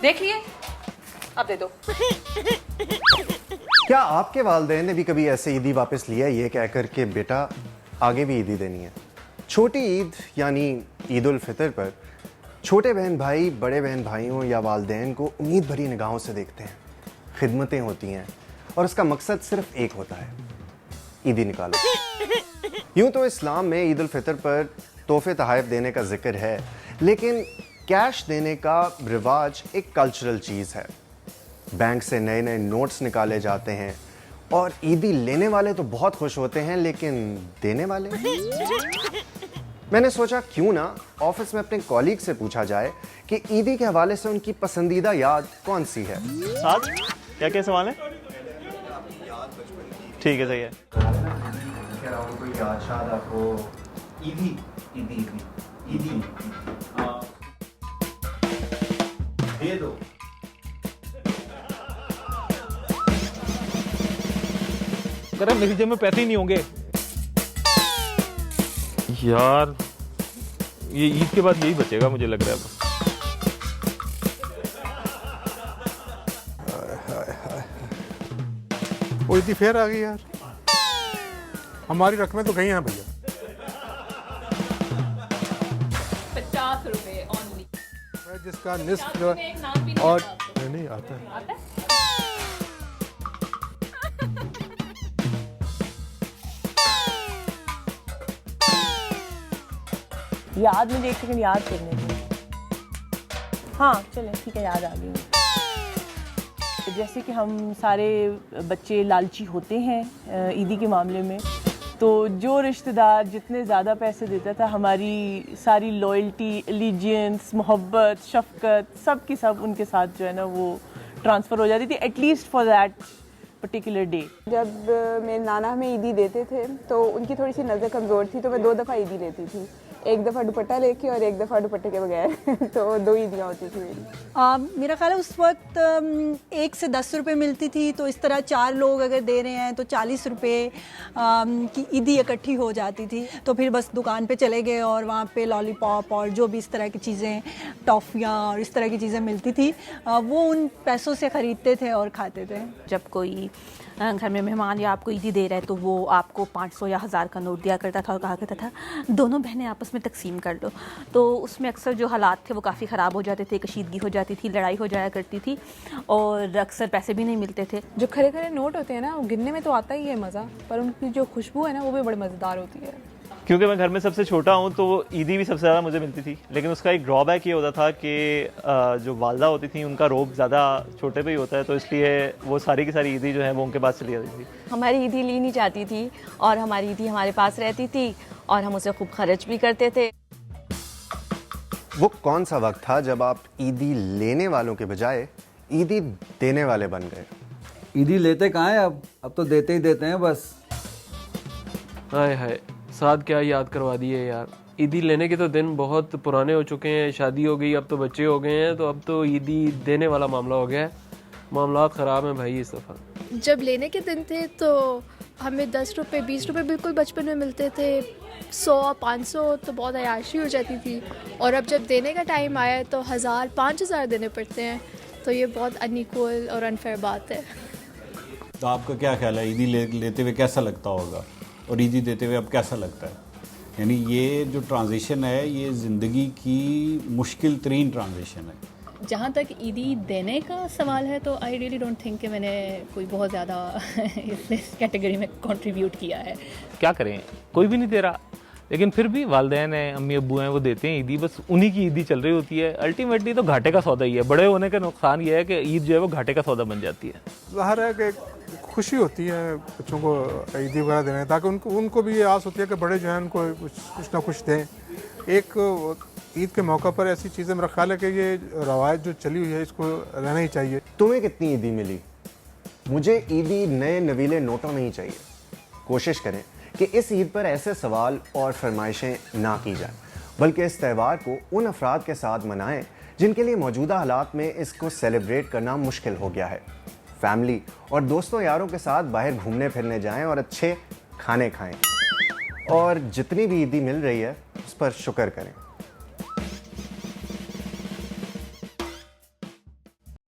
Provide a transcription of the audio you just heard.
देख लिए, अब दे दो। क्या आपके वालिदैन ने भी कभी ऐसे ईदी वापस लिया ये कह कर के बेटा आगे भी ईदी देनी है? छोटी ईद यानी ईद उल फितर पर छोटे बहन भाई बड़े बहन भाइयों या वालिदैन को उम्मीद भरी निगाहों से देखते हैं। खिदमतें होती हैं और उसका मकसद सिर्फ एक होता है, ईदी निकालो। यूं तो इस्लाम में ईद उल फितर पर तोहफे तहाइफ देने का जिक्र है, लेकिन कैश देने का रिवाज एक कल्चरल चीज़ है। बैंक से नए नए नोट्स निकाले जाते हैं और ईदी लेने वाले तो बहुत खुश होते हैं, लेकिन देने वाले? मैंने सोचा क्यों ना ऑफिस में अपने कॉलीग से पूछा जाए कि ईदी के हवाले से उनकी पसंदीदा याद कौन सी है। साथ क्या क्या सवाल है? ठीक है, सही है। कोई याद शाद आपको? ईदी ईदी ईदी ईदी दे दो। अरे मेरी जेब में पैसे ही नहीं होंगे यार, ये ईद के बाद यही बचेगा मुझे लग रहा है बस। वो ईदी फेर आ गई यार, हमारी रकमें तो गई हैं भैया। 50 रुपए ओनली। जिसका निस्फ एक नाम भी नहीं और आता आपको? नहीं आता है। आता है? याद, मुझे एक सेकंड याद करने दो। हाँ चलें, ठीक है, याद आ गई। जैसे कि हम सारे बच्चे लालची होते हैं ईदी के मामले में, तो जो रिश्तेदार जितने ज़्यादा पैसे देता था, हमारी सारी लॉयल्टी, एलिजियंस, मोहब्बत, शफकत सब की सब उनके साथ जो है ना वो ट्रांसफ़र हो जाती थी, at least for that particular day. जब मेरे नाना हमें ईदी देते थे तो उनकी थोड़ी सी नज़र कमज़ोर थी, तो मैं 2 दफ़ा ईदी लेती थी, एक दफ़ा दुपट्टा लेके और एक दफ़ा दुपट्टे के बगैर। तो 2 ईदियाँ होती थी मेरी। मेरा ख्याल है उस वक्त 1 से 10 रुपए मिलती थी, तो इस तरह 4 लोग अगर दे रहे हैं तो 40 रुपए की ईदी इकट्ठी हो जाती थी। तो फिर बस दुकान पे चले गए और वहाँ पे लॉलीपॉप और जो भी इस तरह की चीज़ें, टॉफ़ियाँ और इस तरह की चीज़ें मिलती थी, वो उन पैसों से ख़रीदते थे और खाते थे। जब कोई घर में मेहमान या आपको ईदी दे रहा है तो वो आपको 500 या 1000 का नोट दिया करता था और कहा करता था दोनों बहनें आपस में तकसीम कर लो। तो उसमें अक्सर जो हालात थे वो काफ़ी ख़राब हो जाते थे, कशीदगी हो जाती थी, लड़ाई हो जाया करती थी और अक्सर पैसे भी नहीं मिलते थे। जो खरे खरे नोट होते हैं ना, वो गिनने में तो आता ही है मज़ा, पर उनकी जो खुशबू है ना वो भी बड़ी मज़ेदार होती है। क्योंकि मैं घर में सबसे छोटा हूँ तो ईदी भी सबसे ज़्यादा मुझे मिलती थी, लेकिन उसका एक ड्रॉबैक ये होता था कि जो वालदा होती थी उनका रोब ज़्यादा छोटे पे ही होता है, तो इसलिए वो सारी की सारी ईदी जो है वो उनके पास चली जाती थी। हमारी ईदी ली नहीं जाती थी और हमारी ईदी हमारे पास रहती थी और हम उसे खूब खर्च भी करते थे। वो कौन सा वक्त था जब आप ईदी लेने वालों के बजाय ईदी देने वाले बन गए? ईदी लेते कहाँ हैं अब तो देते ही देते हैं बस। हाय हाय, साथ क्या याद करवा दिए यार। ईदी लेने के तो दिन बहुत पुराने हो चुके हैं, शादी हो गई, अब तो बच्चे हो गए हैं, तो अब तो ईदी देने वाला मामला हो गया है। मामला ख़राब हैं भाई इस दफ़ा। जब लेने के दिन थे तो हमें 10 रुपये 20 रुपये बिल्कुल बचपन में मिलते थे, 100 500 तो बहुत अयाशी हो जाती थी, और अब जब देने का टाइम आया तो 1000 5000 देने पड़ते हैं, तो ये बहुत अनइक्वल और अनफेयर बात है। तो आपका क्या ख्याल है, ईदी लेते हुए कैसा लगता होगा और ईदी देते हुए अब कैसा लगता है? यानी ये जो ट्रांजिशन है ये ज़िंदगी की मुश्किल तरीन ट्रांजिशन है। जहाँ तक ईदी देने का सवाल है तो आई रियली डोंट थिंक कि मैंने कोई बहुत ज़्यादा इस कैटेगरी में कंट्रीब्यूट किया है। क्या करें, कोई भी नहीं दे रहा, लेकिन फिर भी वालिदैन हैं, अम्मी अब्बू हैं, वो देते हैं ईदी, बस उन्हीं की ईदी चल रही होती है। अल्टीमेटली तो घाटे का सौदा ही है। बड़े होने का नुकसान ये है कि ईद जो है वो घाटे का सौदा बन जाती है। ज़ाहिर है कि खुशी होती है बच्चों को ईदी वगैरह देने, ताकि उनको भी ये आस होती है कि बड़े जो हैं उनको कुछ ना कुछ दें। एक ईद के मौका पर ऐसी चीज़ें, मेरा ख्याल है कि ये रवायत जो चली हुई है इसको रहना ही चाहिए। तुम्हें कितनी ईदी मिली? मुझे ईदी नए नवीले नोटों में ही चाहिए। कोशिश करें कि इस ईद पर ऐसे सवाल और फरमाइशें ना की जाए, बल्कि इस त्यौहार को उन अफराद के साथ मनाएं जिनके लिए मौजूदा हालात में इसको सेलिब्रेट करना मुश्किल हो गया है। फैमिली और दोस्तों यारों के साथ बाहर घूमने फिरने जाएं और अच्छे खाने खाएं, और जितनी भी ईदी मिल रही है उस पर शुक्र करें।